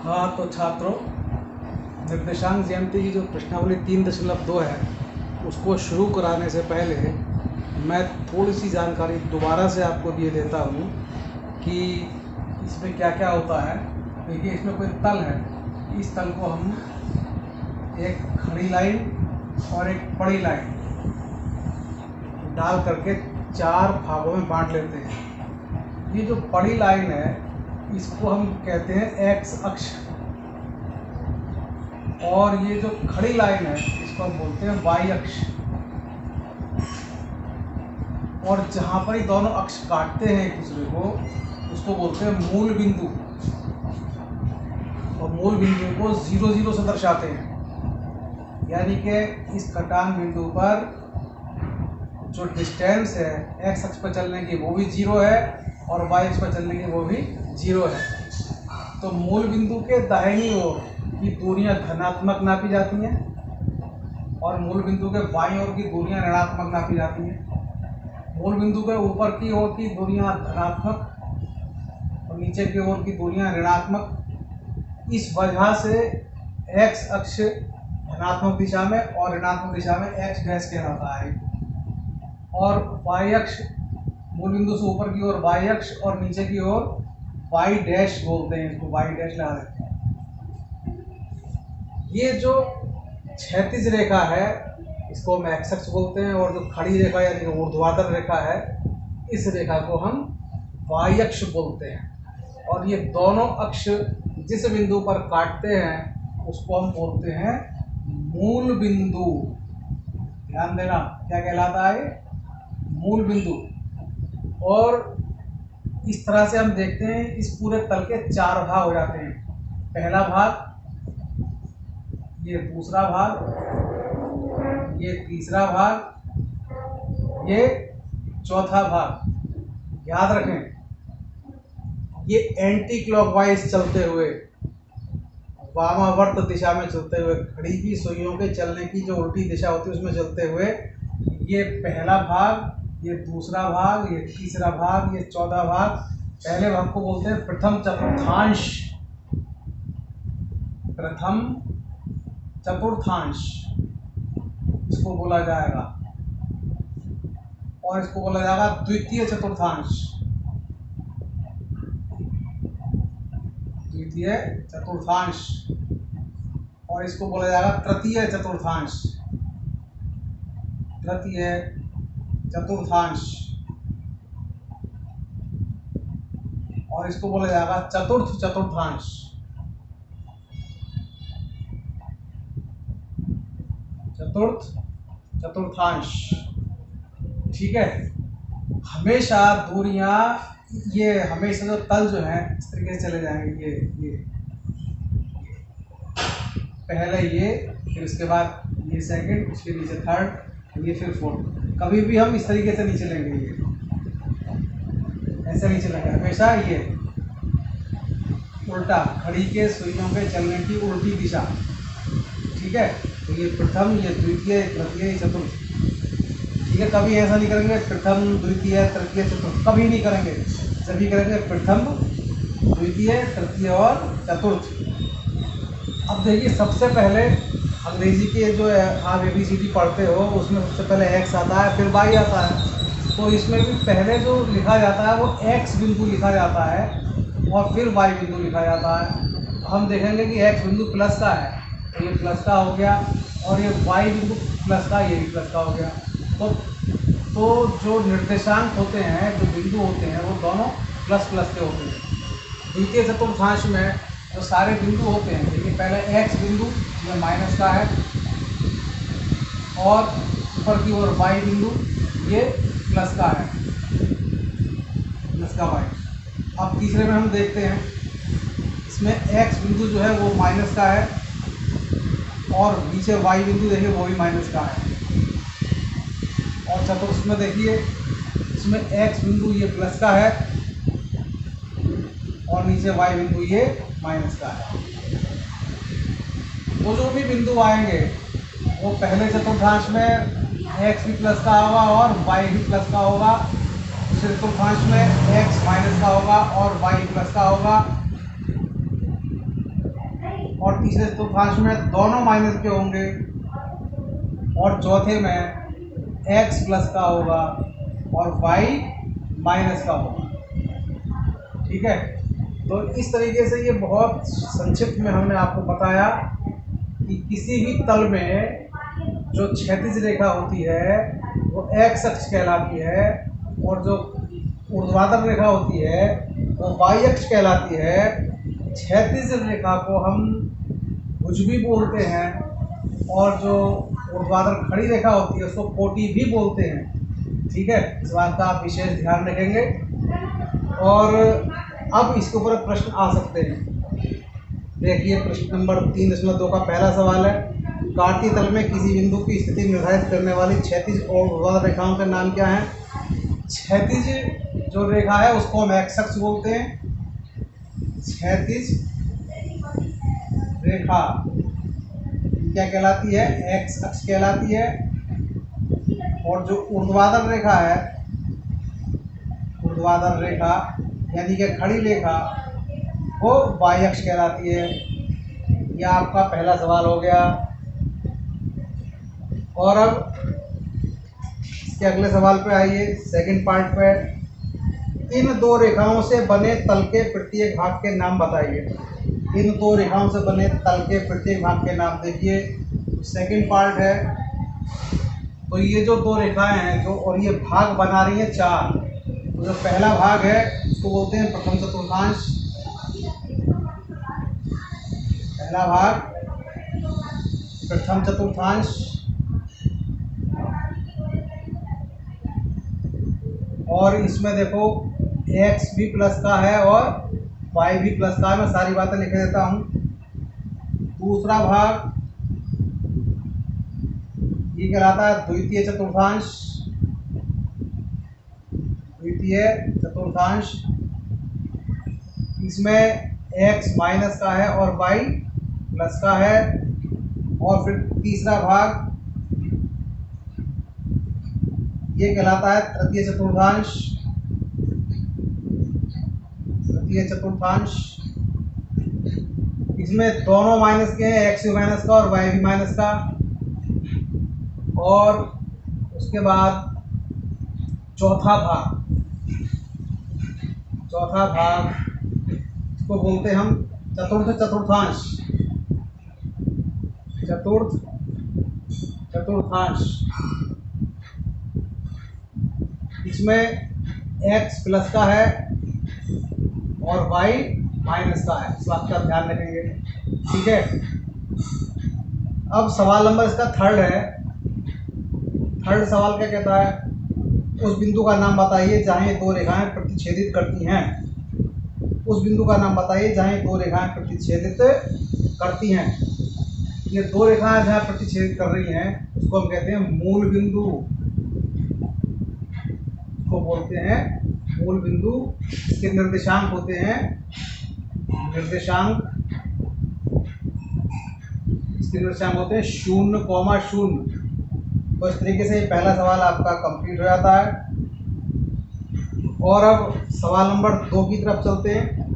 हाँ, तो छात्रों, निर्देशांक ज्यामिति की जो प्रश्नावली 3.2 है उसको शुरू कराने से पहले मैं थोड़ी सी जानकारी दोबारा से आपको दिए देता हूँ कि इसमें क्या क्या होता है। देखिए, इसमें कोई तल है, इस तल को हम एक खड़ी लाइन और एक पड़ी लाइन डाल करके 4 भागों में बांट लेते हैं। ये जो पड़ी लाइन है इसको हम कहते हैं एक्स अक्ष, और ये जो खड़ी लाइन है इसको हम बोलते हैं वाई अक्ष। और जहाँ पर ये दोनों अक्ष काटते हैं एक दूसरे को उसको बोलते हैं मूल बिंदु, और मूल बिंदु को 0 0 से दर्शाते हैं। यानी कि इस कटान बिंदु पर जो डिस्टेंस है एक्स अक्ष पर चलने की वो भी 0 है और वाई अक्ष पर चलने की वो भी 0 है। तो मूल बिंदु के दाहिनी ओर की दूरियां धनात्मक नापी जाती हैं और मूल बिंदु के बाईं ओर की दूरियां ऋणात्मक नापी जाती हैं। मूल बिंदु के ऊपर की ओर की दूरियां धनात्मक और नीचे की ओर की दूरियां ऋणात्मक। इस वजह से एक्स अक्ष धनात्मक दिशा में और ऋणात्मक दिशा में एक्स डैश कहलाता है, और वाई अक्ष मूल बिंदु से ऊपर की ओर वाई अक्ष और नीचे की ओर वाई डैश बोलते हैं, इसको वाई डैश लगा देते हैं। ये जो क्षैतिज रेखा है इसको हम एक्स अक्ष बोलते हैं, और जो खड़ी रेखा यानी कि ऊर्ध्वाधर रेखा है इस रेखा को हम वाई अक्ष बोलते हैं। और ये दोनों अक्ष जिस बिंदु पर काटते हैं उसको हम बोलते हैं मूल बिंदु। ध्यान देना, क्या कहलाता है? मूल बिंदु। और इस तरह से हम देखते हैं इस पूरे तल के 4 भाग हो जाते हैं। पहला भाग, ये दूसरा भाग, ये तीसरा भाग, ये चौथा भाग। याद रखें, ये एंटी क्लॉकवाइज चलते हुए वामावर्त दिशा में चलते हुए घड़ी की सुइयों के चलने की जो उल्टी दिशा होती है उसमें चलते हुए ये पहला भाग, ये दूसरा भाग, ये तीसरा भाग, ये चौथा भाग। पहले भाग को बोलते हैं प्रथम चतुर्थांश। प्रथम चतुर्थांश इसको बोला जाएगा, और इसको बोला जाएगा द्वितीय चतुर्थांश। द्वितीय चतुर्थांश, और इसको बोला जाएगा तृतीय चतुर्थांश। तृतीय चतुर्थांश, और इसको बोला जाएगा चतुर्थ चतुर्थांश। चतुर्थ चतुर्थांश, ठीक है। हमेशा दूरियां, ये हमेशा जो तल जो है इस तरीके से चले जाएंगे। ये पहले ये, फिर उसके बाद ये सेकंड, उसके नीचे थर्ड, ये फिर फोर्थ। कभी भी हम इस तरीके से नहीं चलेंगे, ये ऐसे नहीं चलेंगे। हमेशा ये उल्टा, घड़ी के सुइयों के चलने की उल्टी दिशा, ठीक है। तो ये प्रथम, ये द्वितीय, तृतीय, चतुर्थ, ठीक है। कभी ऐसा नहीं करेंगे प्रथम द्वितीय तृतीय चतुर्थ, कभी नहीं करेंगे। सभी करेंगे प्रथम द्वितीय तृतीय और चतुर्थ। अब देखिए, सबसे पहले अंग्रेजी के जो आप ABCD पढ़ते हो उसमें सबसे पहले एक्स आता है, फिर वाई आता है। तो इसमें भी पहले जो लिखा जाता है वो एक्स बिंदु लिखा जाता है और फिर वाई बिंदु लिखा जाता है। तो हम देखेंगे कि एक्स बिंदु प्लस का है तो ये प्लस का हो गया, और ये वाई बिंदु प्लस का, ये भी प्लस का हो गया। तो जो निर्देशांक होते हैं, जो बिंदु होते हैं, वो दोनों प्लस प्लस के होते हैं। द्वितीय चतुर्थांश में जो सारे बिंदु होते हैं, देखिए पहले एक्स बिंदु ये माइनस का है, और ऊपर की ओर वाई बिंदु ये प्लस का है, प्लस का वाई। अब तीसरे में हम देखते हैं, इसमें एक्स बिंदु जो है वो माइनस का है, और नीचे वाई बिंदु देखिए वो भी माइनस का है। और चतुर्थ में देखिए, इसमें एक्स बिंदु ये प्लस का है और नीचे वाई बिंदु ये माइनस का है। वो जो भी बिंदु आएंगे वो पहले चतुर्थांश में एक्स भी प्लस का होगा और वाई भी प्लस का होगा, दूसरे चतुर्थांश में एक्स माइनस का होगा और वाई प्लस का होगा, और तीसरे चतुर्थांश में दोनों माइनस के होंगे, और चौथे में x प्लस का होगा और y माइनस का होगा। ठीक है, तो इस तरीके से ये बहुत संक्षिप्त में हमने आपको बताया कि किसी भी तल में जो क्षैतिज रेखा होती है वो x अक्ष कहलाती है, और जो ऊर्ध्वाधर रेखा होती है वो y अक्ष कहलाती है। क्षैतिज रेखा को हम भुज भी बोलते हैं, और जो ऊर्ध्वाधर खड़ी रेखा होती है उसको कोटि भी बोलते हैं। ठीक है, इस बात का आप विशेष ध्यान रखेंगे। और अब इसके ऊपर प्रश्न आ सकते हैं। देखिए, प्रश्न नंबर 3.2 का पहला सवाल है, कार्तीय तल में किसी बिंदु की स्थिति निर्धारित करने वाली क्षैतिज और ऊर्ध्वाधर रेखाओं के नाम क्या हैं? क्षैतिज जो रेखा है उसको हम x अक्ष बोलते हैं। क्षैतिज रेखा क्या कहलाती है? x अक्ष कहलाती है। और जो ऊर्ध्वाधर रेखा है, ऊर्ध्वाधर रेखा यानी कि खड़ी रेखा, वो y अक्ष कहलाती है। यह आपका पहला सवाल हो गया। और अब इसके अगले सवाल पे आइए, सेकंड पार्ट पे। इन दो रेखाओं से बने तल के प्रत्येक भाग के नाम बताइए। इन दो रेखाओं से बने तल के प्रत्येक भाग के नाम। देखिए, सेकंड पार्ट है, तो ये जो दो रेखाएं हैं जो, और ये भाग बना रही हैं 4। तो जो पहला भाग है उसको बोलते हैं प्रथम चतुर्थांश। पहला भाग प्रथम चतुर्थांश। और इसमें देखो x भी प्लस का है और y भी प्लस का है। मैं सारी बातें लिख देता हूँ। दूसरा भाग ये कहलाता है द्वितीय चतुर्थांश। द्वितीय चतुर्थांश, इसमें x माइनस का है और y प्लस का है। और फिर तीसरा भाग ये कहलाता है तृतीय चतुर्थांश। तृतीय चतुर्थांश, इसमें दोनों माइनस के हैं, x भी माइनस का और y भी माइनस का। और उसके बाद चौथा भाग इसको बोलते हैं हम चतुर्थ चतुर्थांश। चतुर्थ चतुर्थांश, इसमें x प्लस का है और y माइनस का है। इस बात का ध्यान रखेंगे। ठीक है, अब सवाल नंबर इसका थर्ड है। थर्ड सवाल क्या कहता है? उस बिंदु का नाम बताइए जहाँ ये दो रेखाएं प्रतिच्छेदित करती हैं। उस बिंदु का नाम बताइए जहाँ ये दो रेखाएं प्रतिच्छेदित करती हैं। ये दो रेखाएं जहाँ प्रतिच्छेदित कर रही हैं उसको हम कहते हैं मूल बिंदु। को बोलते हैं मूल बिंदु। इसके निर्देशांक होते हैं, निर्देशांक इसके निर्देशांक होते हैं 0,0। तो इस तरीके से पहला सवाल आपका कंप्लीट हो जाता है। और अब सवाल नंबर 2 की तरफ चलते हैं।